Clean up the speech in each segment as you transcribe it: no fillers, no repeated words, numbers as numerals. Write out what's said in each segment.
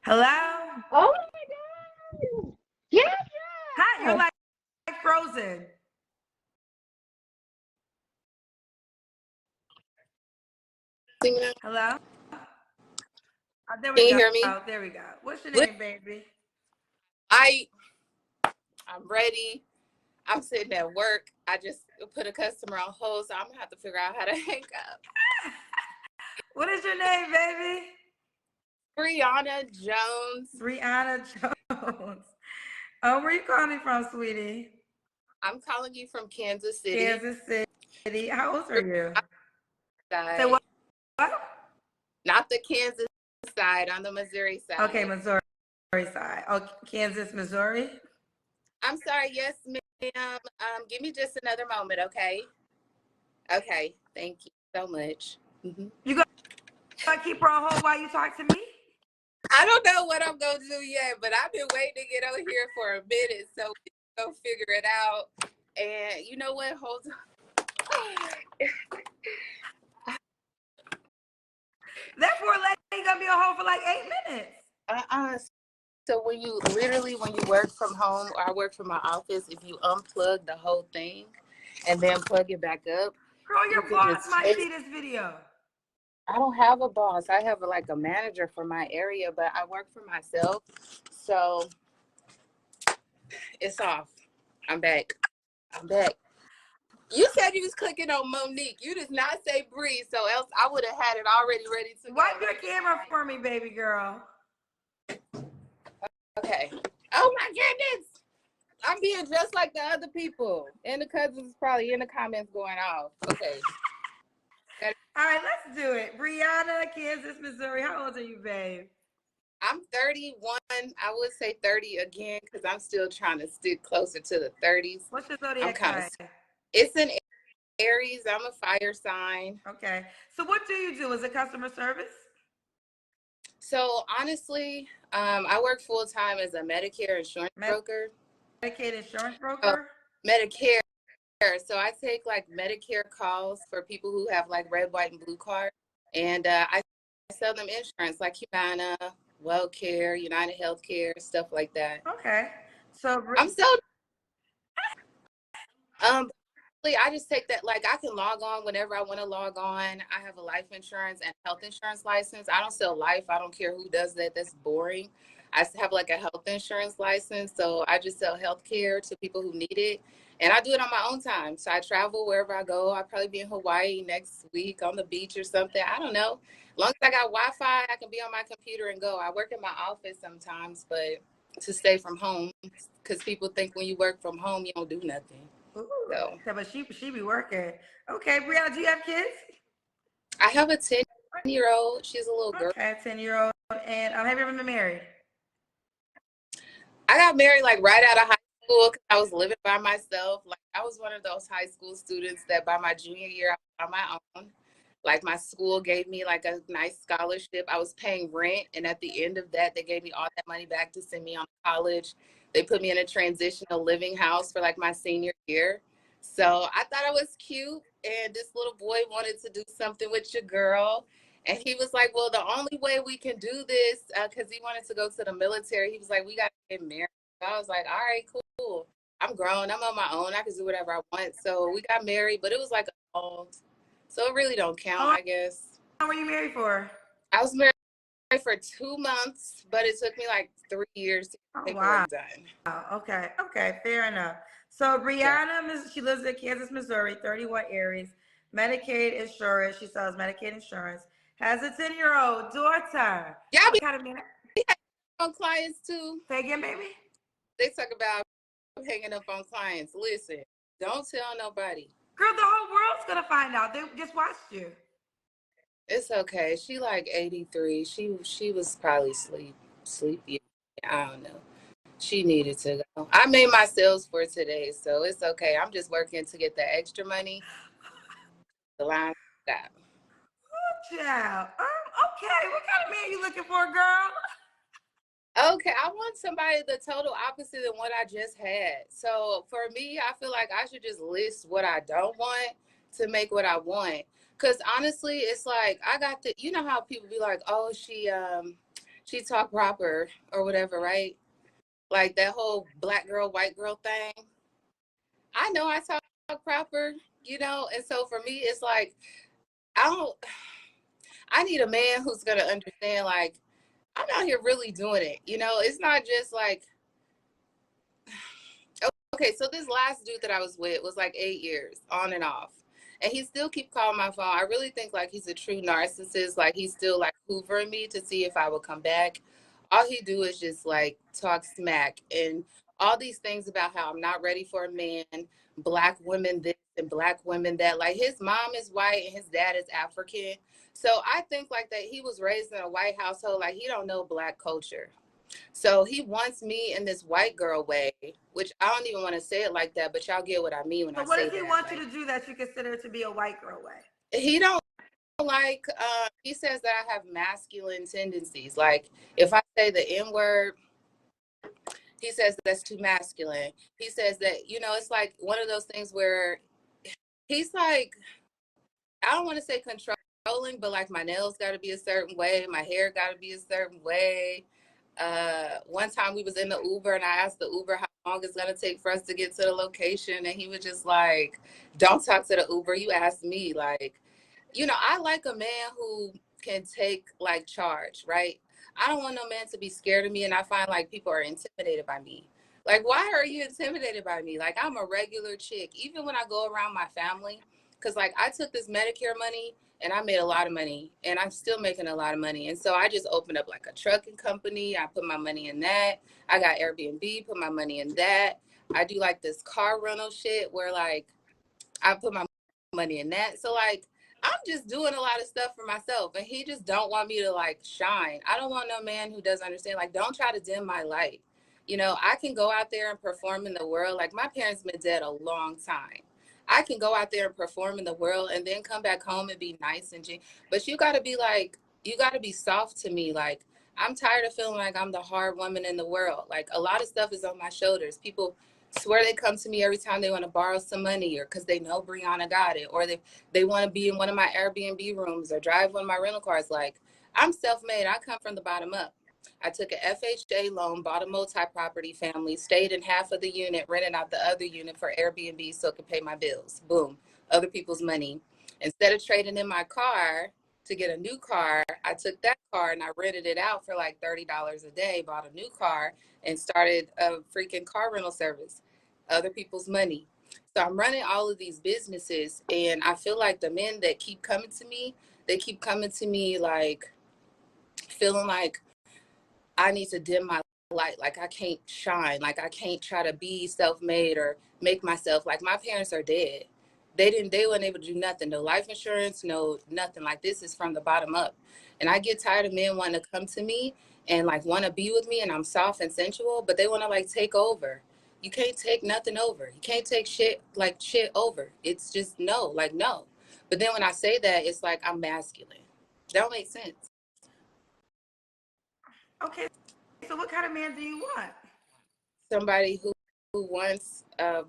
Hello? Oh my God. Yeah, Hi, you're yeah. like frozen. Can Hello? Oh, there we you go. hear me? There we go. What's your Look, name, baby? I I'm ready. I'm sitting at work. I just put a customer on hold, so I'm gonna have to figure out how to hang up. What is your name, baby? Brianna Jones. Brianna Jones. Oh, where you calling me from, sweetie? I'm calling you from Kansas City. Kansas City. How old are you? Say Side. what? What? Not the Kansas side, on the Missouri side. Okay, Missouri side. Oh, Kansas, Missouri. I'm sorry, yes, ma'am. Give me just another moment, okay? Okay, thank you so much. You gonna keep her on hold while you talk to me? I don't know what I'm gonna do yet, but I've been waiting to get over here for a minute, so we can go figure it out. And you know what? Hold on. That poor lady gonna be on hold for like 8 minutes. So when you work from home, or I work from my office, if you unplug the whole thing and then plug it back up, Girl, you your can boss just might see this video. I don't have a boss. I have like a manager for my area, but I work for myself. So it's off. I'm back. You said you was clicking on Monique. You did not say Bree, so else I would have had it already ready to go. Wipe your camera for me, baby girl. Okay. Oh my goodness. I'm being just like the other people. And the cousins is probably in the comments going off. Okay. All right, let's do it. Brianna, Kansas, Missouri. How old are you, babe? I'm 31. I would say 30 again because I'm still trying to stick closer to the 30s. What's your I'm zodiac kind of. sign? It's an Aries. I'm a fire sign. Okay. So what do you do? Is it customer service? So honestly, I work full time as a Medicare insurance broker. Medicaid insurance broker? Medicare. So I take like Medicare calls for people who have like red, white, and blue card. And I sell them insurance like Humana, WellCare, United Healthcare, stuff like that. Okay. So I'm so I just take that, like I can log on whenever I want to log on. I have a life insurance and health insurance license. I don't sell life. I don't care who does that. That's boring. I have like a health insurance license. So I just sell health care to people who need it. And I do it on my own time. So I travel wherever I go. I'll probably be in Hawaii next week on the beach or something. I don't know. As long as I got Wi-Fi, I can be on my computer and go. I work in my office sometimes, but to stay from home, because people think when you work from home, you don't do nothing. Ooh, So. but she be working. Okay, Brianna, do you have kids? I have a 10-year-old. She's a little girl. Okay, 10-year-old. And have you ever been married? I got married like right out of high school because I was living by myself. Like I was one of those high school students that by my junior year I was on my own. Like my school gave me like a nice scholarship. I was paying rent, and at the end of that, they gave me all that money back to send me on to college. They put me in a transitional living house for like my senior year. So I thought I was cute, and this little boy wanted to do something with your girl. And he was like, well, the only way we can do this, because he wanted to go to the military, he was like, we got to get married. So I was like, all right, cool. I'm grown. I'm on my own. I can do whatever I want. So we got married, but it was like a long, so it really don't count, I guess. How long were you married for? I was married for 2 months, but it took me like 3 years to get paperwork done. Okay, fair enough. So Brianna, she lives in Kansas, Missouri, 31 Aries, Medicaid insurance. She sells Medicaid insurance. Has a 10-year-old daughter. Y'all be kind of man? on clients too. Say again, baby. They talk about hanging up on clients. Listen, don't tell nobody. Girl, the whole world's gonna find out. They just watched you. It's okay. She like 83. She was probably sleepy. I don't know. She needed to go. I made my sales for today, so it's okay. I'm just working to get the extra money. The line stop. Oh, child. Okay. What kind of man you looking for, girl? Okay, I want somebody the total opposite of what I just had. So for me, I feel like I should just list what I don't want to make what I want. Cause honestly, it's like I got the, you know how people be like, oh, she talk proper or whatever, right? Like that whole black girl, white girl thing. I know I talk proper, you know, and so for me, it's like I don't. I need a man who's gonna understand. Like I'm out here really doing it, you know. It's not just like okay. So this last dude that I was with was like 8 years on and off, and he still keep calling my phone. I really think like he's a true narcissist. Like he's still like hoovering me to see if I would come back. All he do is just like talk smack and all these things about how I'm not ready for a man, black women this and black women that. Like his mom is white and his dad is African. So I think like that he was raised in a white household, like he don't know black culture. So he wants me in this white girl way, which I don't even want to say it like that, but y'all get what I mean when So I what say does he that. want Like you to do that you consider to be a white girl way? he don't like he says that I have masculine tendencies. Like if I say the N word, he says that's too masculine. He says that, you know, it's like one of those things where he's like, I don't want to say controlling, but like my nails got to be a certain way, my hair got to be a certain way. One time we was in the Uber and I asked the Uber how long it's gonna take for us to get to the location, and he was just like, "Don't talk to the Uber. You asked me." Like, you know, I like a man who can take like charge, right? I don't want no man to be scared of me, and I find like people are intimidated by me. Like, why are you intimidated by me? Like, I'm a regular chick. Even when I go around my family, because like I took this Medicare money and I made a lot of money and I'm still making a lot of money. And so I just opened up like a trucking company. I put my money in that. I got Airbnb, put my money in that. I do like this car rental shit where like I put my money in that. So like I'm just doing a lot of stuff for myself and he just don't want me to like shine. I don't want no man who doesn't understand. Like don't try to dim my light. You know, I can go out there and perform in the world. Like my parents been dead a long time. I can go out there and perform in the world and then come back home and be nice and but you got to be like you got to be soft to me. Like I'm tired of feeling like I'm the hard woman in the world. Like a lot of stuff is on my shoulders. People swear they come to me every time they want to borrow some money or because they know Brianna got it or they want to be in one of my Airbnb rooms or drive one of my rental cars. Like I'm self-made. I come from the bottom up. I took a FHA loan, bought a multi-property family, stayed in half of the unit, rented out the other unit for Airbnb so it could pay my bills. Boom. Other people's money. Instead of trading in my car to get a new car, I took that car and I rented it out for like $30 a day, bought a new car and started a freaking car rental service. Other people's money. So I'm running all of these businesses and I feel like the men that keep coming to me, they keep coming to me like feeling like I need to dim my light. Like I can't shine. Like I can't try to be self-made or make myself like my parents are dead. They weren't able to do nothing. No life insurance, no nothing. Like this is from the bottom up. And I get tired of men wanting to come to me and like want to be with me and I'm soft and sensual, but they want to like take over. You can't take nothing over. You can't take shit over. It's just no, like no. But then when I say that, it's like I'm masculine. That don't make sense. Okay, so what kind of man do you want? Somebody who wants a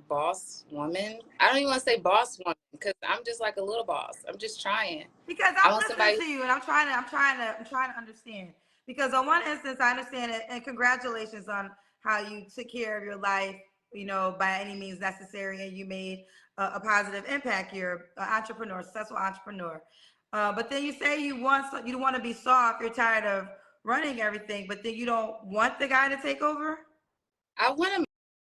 boss woman. I don't even want to say boss woman because I'm just like a little boss. I'm just trying. Because I I'm want listening somebody. to you and I'm trying to understand. Because on one instance, I understand it, and congratulations on how you took care of your life, you know, by any means necessary, and you made a positive impact. You're an entrepreneur, successful entrepreneur. But then you say you want to be soft. You're tired of running everything, but then you don't want the guy to take over. I want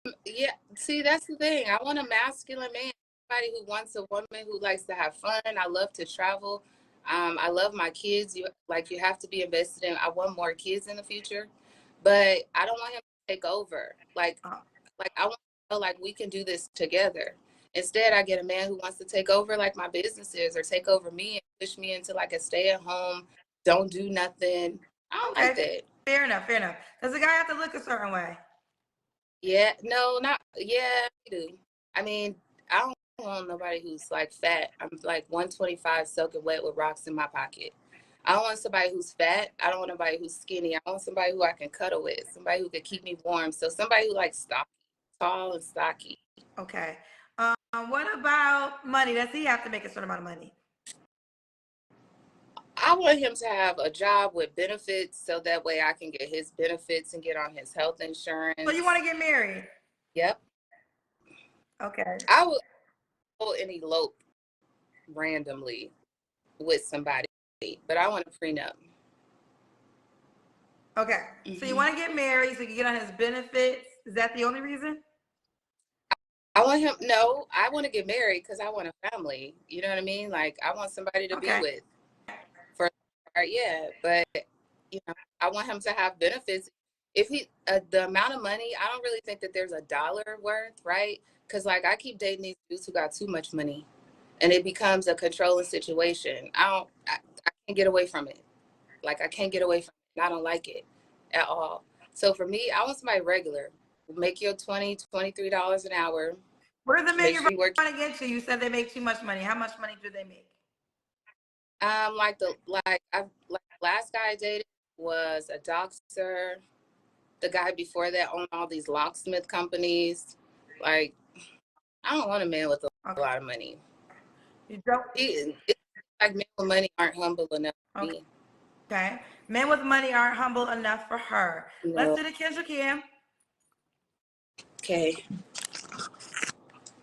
to. Yeah. See, that's the thing. I want a masculine man. Somebody who wants a woman who likes to have fun. I love to travel. I love my kids. You have to be invested in. I want more kids in the future, but I don't want him to take over. Like I want to know like we can do this together. Instead, I get a man who wants to take over like my businesses or take over me and push me into like a stay at home, don't do nothing. I don't like Okay, that. fair enough, fair enough. Does the guy have to look a certain way? Yeah, no, not yeah, I do. I mean, I don't want nobody who's like fat. I'm like 125 soaking wet with rocks in my pocket. I don't want somebody who's fat. I don't want nobody who's skinny. I want somebody who I can cuddle with, somebody who can keep me warm. So somebody who like stocky, tall and stocky. Okay. What about money? Does he have to make a certain amount of money? I want him to have a job with benefits so that way I can get his benefits and get on his health insurance. So you want to get married? Yep. Okay. I would go and elope randomly with somebody, but I want a prenup. Okay. So you want to get married so you can get on his benefits? Is that the only reason? I want him. No, I want to get married because I want a family. You know what I mean? Like I want somebody to be with. For yeah, but you know, I want him to have benefits. If he the amount of money, I don't really think that there's a dollar worth, right? Because like I keep dating these dudes who got too much money, and it becomes a controlling situation. I can't get away from it. Like I can't get away from it. I don't like it at all. So for me, I want somebody regular. Make your $23 an hour. What are the men you're work. trying to get to? You said they make too much money. How much money do they make? Like last guy I dated was a doctor. The guy before that owned all these locksmith companies. Like, I don't want a man with a lot of money. You don't? It's like men with money aren't humble enough for me. Okay. Men with money aren't humble enough for her. No. Let's do the Kendra Cam. Okay.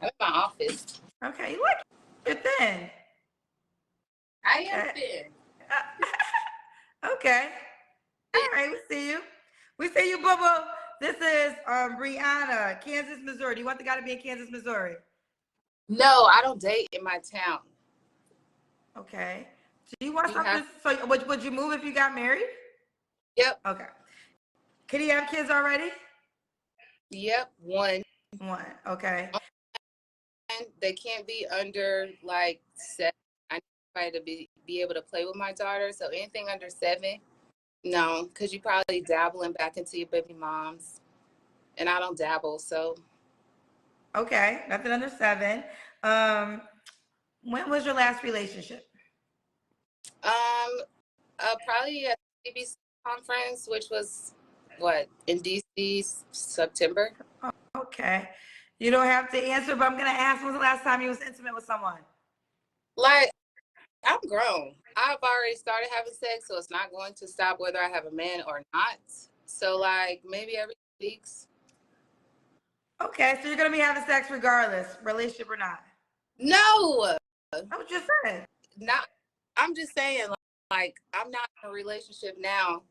I'm in my office. Okay. Look, you're thin. I am thin. Okay. All right. We see you. We see you, boo-boo. This is Brianna, Kansas, Missouri. Do you want the guy to be in Kansas, Missouri? No, I don't date in my town. Okay. Do you want something? So would you move if you got married? Yep. Okay. Can he have kids already? Yep. One. Okay. They can't be under like 7. I need somebody to be able to play with my daughter. So anything under 7, no, because you probably dabbling back into your baby moms, and I don't dabble. So. Okay, nothing under 7. When was your last relationship? Probably at the BBC conference, which was in DC, September. Okay. You don't have to answer, but I'm gonna ask, when was the last time you was intimate with someone? Like, I'm grown. I've already started having sex, so it's not going to stop whether I have a man or not. So like maybe every 2 weeks. Okay, so you're gonna be having sex regardless, relationship or not? No. I was just saying. I'm just saying, like I'm not in a relationship now.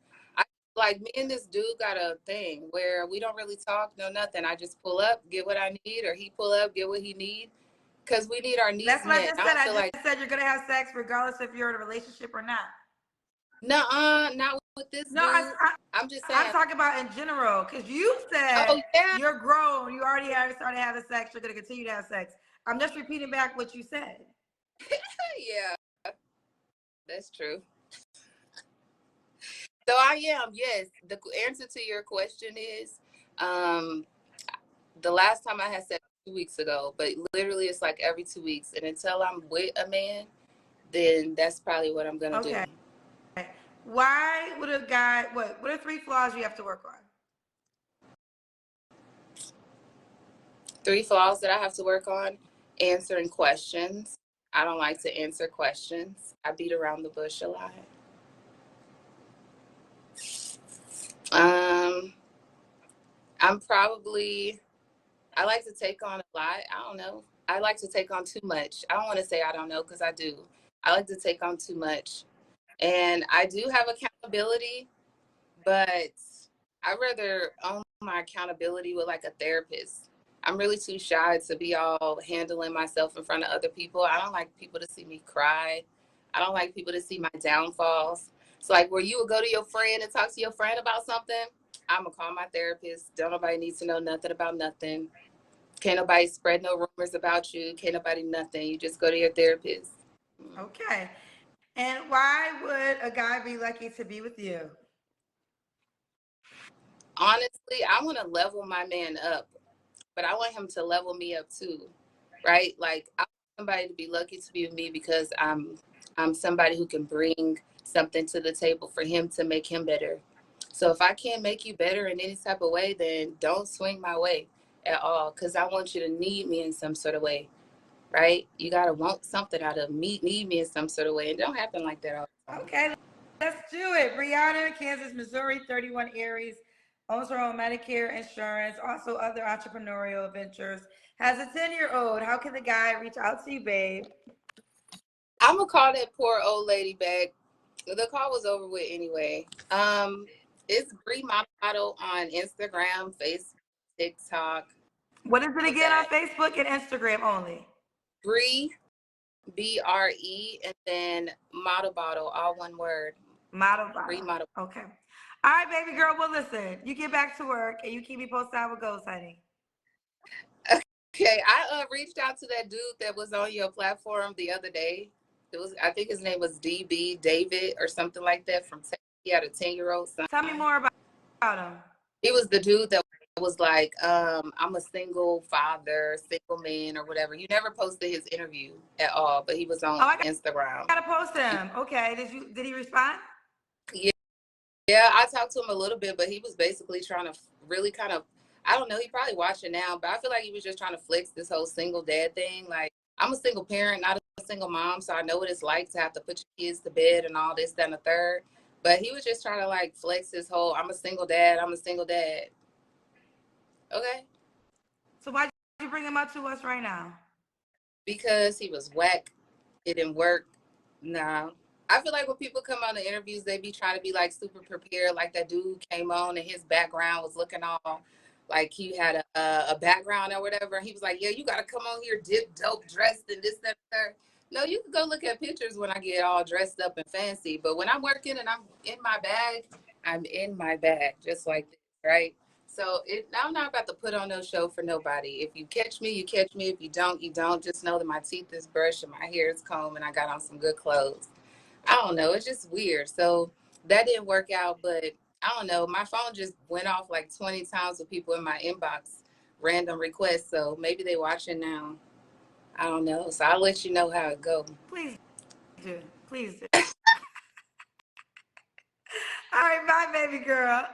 Like me and this dude got a thing where we don't really talk, no nothing. I just pull up, get what I need, or he pull up, get what he need, because we need our needs met. That's what met. I just said you're gonna have sex regardless if you're in a relationship or not. No, not with this dude. I'm just saying. I'm talking about in general, because you said you're grown, you already started having sex, you're gonna continue to have sex. I'm just repeating back what you said. Yeah, that's true. So I am, yes. The answer to your question is, the last time I had sex 2 weeks ago, but literally it's like every 2 weeks. And until I'm with a man, then that's probably what I'm gonna do. Why would a guy, what are 3 flaws you have to work on? 3 flaws that I have to work on: answering questions. I don't like to answer questions. I beat around the bush a lot. I like to take on a lot. I don't know. I like to take on too much. I don't want to say I don't know, because I do. I like to take on too much. And I do have accountability, but I'd rather own my accountability with like a therapist. I'm really too shy to be all handling myself in front of other people. I don't like people to see me cry. I don't like people to see my downfalls. So like where you would go to your friend and talk to your friend about something, I'm gonna call my therapist. Don't nobody needs to know nothing about nothing. Can't nobody spread no rumors about you. Can't nobody nothing. You just go to your therapist. Okay. And why would a guy be lucky to be with you? Honestly, I want to level my man up, but I want him to level me up too, right? Like I want somebody to be lucky to be with me because I'm somebody who can bring something to the table for him to make him better. So if I can't make you better in any type of way, then don't swing my way at all, because I want you to need me in some sort of way, right? You got to want something out of me, need me in some sort of way. It don't happen like that all Okay, let's do it. Brianna, Kansas, Missouri, 31 Aries, owns her own Medicare insurance, also other entrepreneurial ventures, has a 10-year-old. How can the guy reach out to you, babe? I'm gonna call that poor old lady back. The call was over with anyway. It's Bree Model on Instagram, Facebook, TikTok. What is it All again on that. Facebook and Instagram only? Bree, BRE, and then Model Bottle, all one word. Model Bree bottle. Model. Okay. All right, baby girl. Well, listen, you get back to work and you keep me posted how it goes, honey. Okay, I reached out to that dude that was on your platform the other day. It was, I think his name was DB David or something like that from Texas. He had a 10-year-old son. Tell me more about him. He was the dude that was like, I'm a single father, single man, or whatever. You never posted his interview at all, but he was on Instagram. Gotta post him. Okay. Did he respond? Yeah, yeah, I talked to him a little bit, but he was basically trying to really kind of, I don't know, he probably watching now, but I feel like he was just trying to flex this whole single dad thing. Like, I'm a single parent, not a single mom, so I know what it's like to have to put your kids to bed and all this, that, and the third. But he was just trying to like flex his whole, I'm a single dad, I'm a single dad. Okay. So why'd you bring him up to us right now? Because he was whack. It didn't work. No. I feel like when people come on the interviews, they be trying to be like super prepared. Like that dude came on and his background was looking all like he had a background or whatever. He was like, yeah, you got to come on here dip dope dressed and this, that, and third. No, you can go look at pictures when I get all dressed up and fancy. But when I'm working and I'm in my bag, I'm in my bag just like this, right? So I'm not about to put on no show for nobody. If you catch me, you catch me. If you don't, you don't. Just know that my teeth is brushed and my hair is combed and I got on some good clothes. I don't know. It's just weird. So that didn't work out, but I don't know. My phone just went off like 20 times with people in my inbox, random requests. So maybe they watching now. I don't know. So I'll let you know how it goes. Please do. Please do. All right, bye, baby girl.